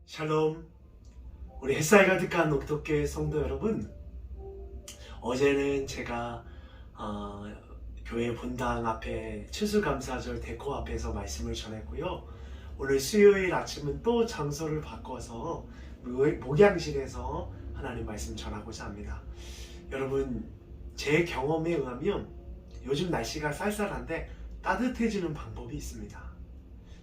샬롬, 우리 햇살 가득한 옥토교회 성도 여러분, 어제는 제가 교회 본당 앞에 추수감사절 데코 앞에서 말씀을 전했고요. 오늘 수요일 아침은 또 장소를 바꿔서 목양실에서 하나님 말씀 전하고자 합니다. 여러분, 제 경험에 의하면 요즘 날씨가 쌀쌀한데 따뜻해지는 방법이 있습니다.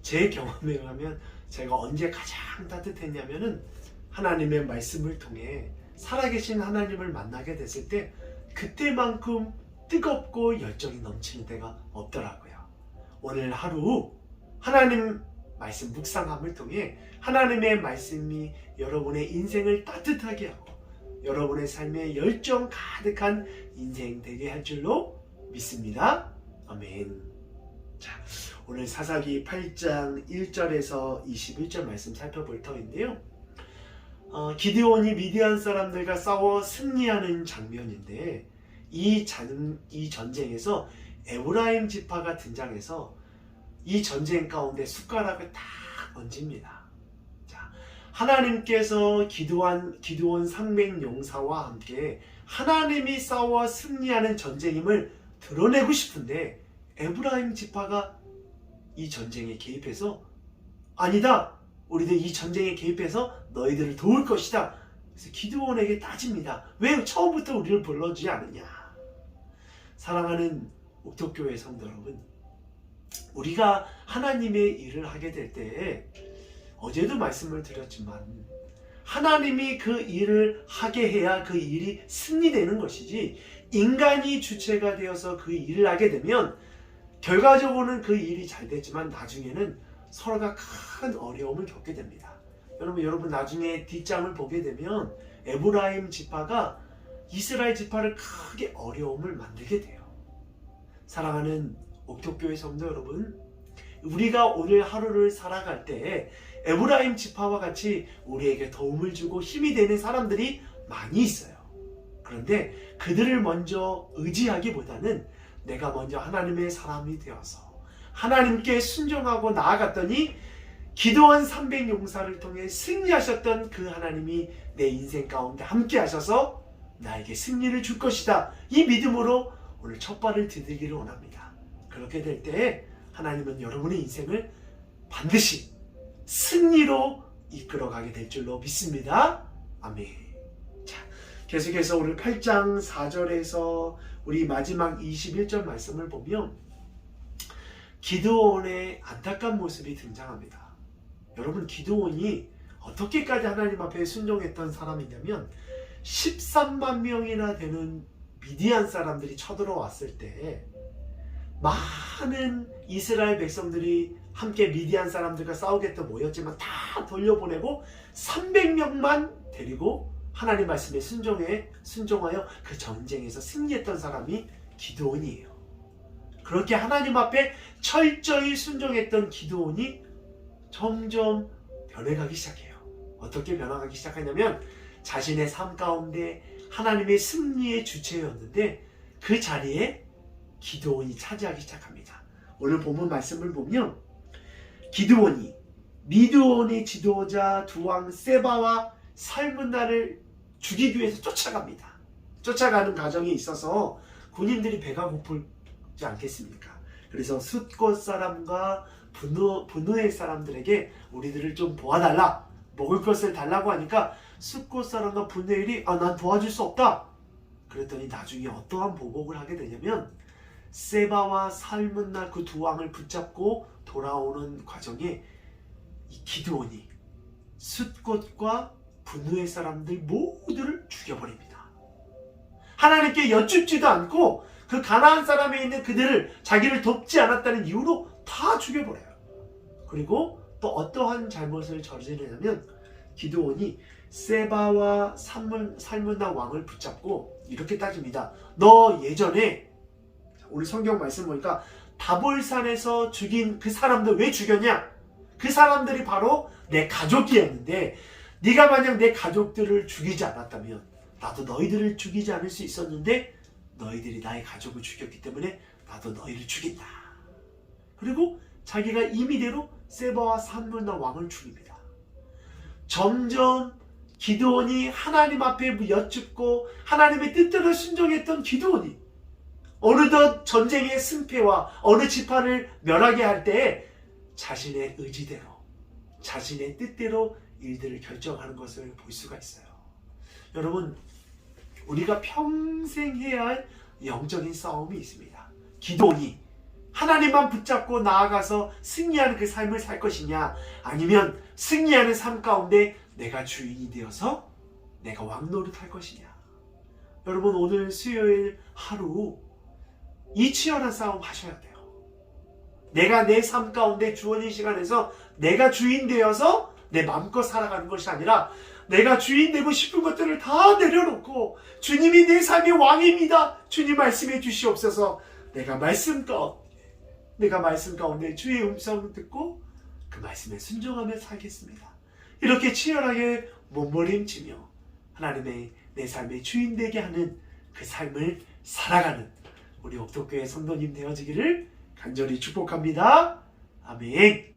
제 경험에 의하면 제가 언제 가장 따뜻했냐면은 하나님의 말씀을 통해 살아계신 하나님을 만나게 됐을 때 그때만큼 뜨겁고 열정이 넘치는 때가 없더라고요. 오늘 하루 하나님 말씀 묵상함을 통해 하나님의 말씀이 여러분의 인생을 따뜻하게 하고 여러분의 삶에 열정 가득한 인생 되게 할 줄로 믿습니다. 아멘. 자, 오늘 사사기 8장 1절에서 21절 말씀 살펴볼 터인데요. 기드온이 미디안 사람들과 싸워 승리하는 장면인데 이 전쟁에서 에브라임 지파가 등장해서 이 전쟁 가운데 숟가락을 딱 얹습니다. 자, 하나님께서 기드온 상맹 용사와 함께 하나님이 싸워 승리하는 전쟁임을 드러내고 싶은데 에브라임 지파가 이 전쟁에 개입해서 아니다, 우리도 이 전쟁에 개입해서 너희들을 도울 것이다. 그래서 기드온에게 따집니다. 왜 처음부터 우리를 불러주지 않느냐. 사랑하는 옥토교회 성도 여러분, 우리가 하나님의 일을 하게 될 때 어제도 말씀을 드렸지만 하나님이 그 일을 하게 해야 그 일이 승리되는 것이지, 인간이 주체가 되어서 그 일을 하게 되면 결과적으로는 그 일이 잘 됐지만 나중에는 서로가 큰 어려움을 겪게 됩니다. 여러분 나중에 뒷장을 보게 되면 에브라임 지파가 이스라엘 지파를 크게 어려움을 만들게 돼요. 사랑하는 옥토교회 성도 여러분, 우리가 오늘 하루를 살아갈 때 에브라임 지파와 같이 우리에게 도움을 주고 힘이 되는 사람들이 많이 있어요. 그런데 그들을 먼저 의지하기보다는 내가 먼저 하나님의 사람이 되어서 하나님께 순종하고 나아갔더니 기드온 300용사를 통해 승리하셨던 그 하나님이 내 인생 가운데 함께 하셔서 나에게 승리를 줄 것이다. 이 믿음으로 오늘 첫 발을 디디기를 원합니다. 그렇게 될 때 하나님은 여러분의 인생을 반드시 승리로 이끌어가게 될 줄로 믿습니다. 아멘. 자, 계속해서 오늘 8장 4절에서 우리 마지막 21절 말씀을 보면 기드온의 안타까운 모습이 등장합니다. 여러분, 기드온이 어떻게까지 하나님 앞에 순종했던 사람이냐면 13만 명이나 되는 미디안 사람들이 쳐들어왔을 때 많은 이스라엘 백성들이 함께 미디안 사람들과 싸우겠다 모였지만 다 돌려보내고 300명만 데리고 하나님 말씀에 순종하여 그 전쟁에서 승리했던 사람이 기드온이에요. 그렇게 하나님 앞에 철저히 순종했던 기드온이 점점 변해가기 시작해요. 어떻게 변화가기 시작하냐면 자신의 삶 가운데 하나님의 승리의 주체였는데 그 자리에 기드온이 차지하기 시작합니다. 오늘 본문 말씀을 보면 기드온이 미드온의 지도자 두 왕 세바와 살문나를 죽이기 위해서 쫓아갑니다. 쫓아가는 과정에 있어서 군인들이 배가 고프지 않겠습니까? 그래서 숫곳 사람과 분노의 사람들에게 우리들을 좀 도와달라, 먹을 것을 달라고 하니까 숫곳 사람과 분노엘이 난 도와줄 수 없다. 그랬더니 나중에 어떠한 보복을 하게 되냐면 세바와 살문나 그 두 왕을 붙잡고 돌아오는 과정에 이 기드온이 숫곳과 분노의 사람들 모두를 죽여버립니다. 하나님께 여쭙지도 않고 그 가나안 사람에 있는 그들을 자기를 돕지 않았다는 이유로 다 죽여버려요. 그리고 또 어떠한 잘못을 저지르냐면 기드온이 세바와 살문나 왕을 붙잡고 이렇게 따집니다. 너 예전에 우리 성경 말씀 보니까 다볼산에서 죽인 그 사람들 왜 죽였냐? 그 사람들이 바로 내 가족이었는데 네가 만약 내 가족들을 죽이지 않았다면 나도 너희들을 죽이지 않을 수 있었는데 너희들이 나의 가족을 죽였기 때문에 나도 너희를 죽인다. 그리고 자기가 임의대로 세바와 살문나 왕을 죽입니다. 점점 기드온이 하나님 앞에 여쭙고 하나님의 뜻대로 순종했던 기드온이 어느덧 전쟁의 승패와 어느 지파를 멸하게 할 때에 자신의 의지대로 자신의 뜻대로 일들을 결정하는 것을 볼 수가 있어요. 여러분, 우리가 평생 해야 할 영적인 싸움이 있습니다. 기도니 하나님만 붙잡고 나아가서 승리하는 그 삶을 살 것이냐, 아니면 승리하는 삶 가운데 내가 주인이 되어서 내가 왕노릇할 것이냐. 여러분, 오늘 수요일 하루 이 치열한 싸움 하셔야 돼요. 내가 내 삶 가운데 주어진 시간에서 내가 주인 되어서 내 마음껏 살아가는 것이 아니라 내가 주인 되고 싶은 것들을 다 내려놓고 주님이 내 삶의 왕입니다. 주님 말씀해 주시옵소서. 내가 말씀 가운데 주의 음성을 듣고 그 말씀에 순종하며 살겠습니다. 이렇게 치열하게 몸부림치며 하나님의 내 삶의 주인 되게 하는 그 삶을 살아가는 우리 옥토교회 성도님 되어지기를 간절히 축복합니다. 아멘.